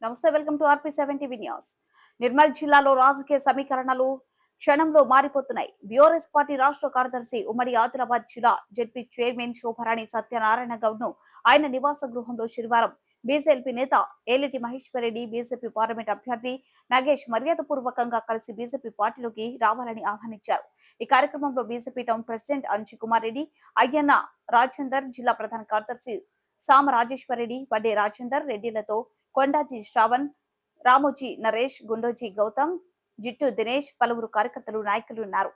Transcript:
నమస్తే, welcome to RP7 TV news. Nirmal జిల్లాలో రాజకీయ సమీకరణలు క్షణంలో మారిపోతున్నాయి. బీఆర్ఎస్ పార్టీ రాష్ట్ర కార్యదర్శి ఉమ్మడి ఆదిలాబాద్ జిల్లా జెడ్పీ చైర్మన్ శోభారాణి సత్యనారాయణ గౌడ్ ను ఆయన నివాస గృహంలో శనివారం బీజేపీ నేత ఏలిటి మహేశ్వర్ రెడ్డి, బీజేపీ పార్లమెంట్ అభ్యర్థి నగేష్ మర్యాదపూర్వకంగా కలిసి బీజేపీ పార్టీలోకి రావాలని ఆహ్వానించారు. ఈ కార్యక్రమంలో BJP town president Anji Kumar Reddy, Ayyanna Rajender, జిల్లా ప్రధాన కార్యదర్శి సామ రాజేశ్వర్ రెడ్డి, వడ్డే రాజేందర్ రెడ్డిలతో కొండాజీ శ్రావణ్, రామోజీ నరేష్, గుండోజీ గౌతమ్, జిట్టు దినేష్, పలువురు కార్యకర్తలు, నాయకులు ఉన్నారు.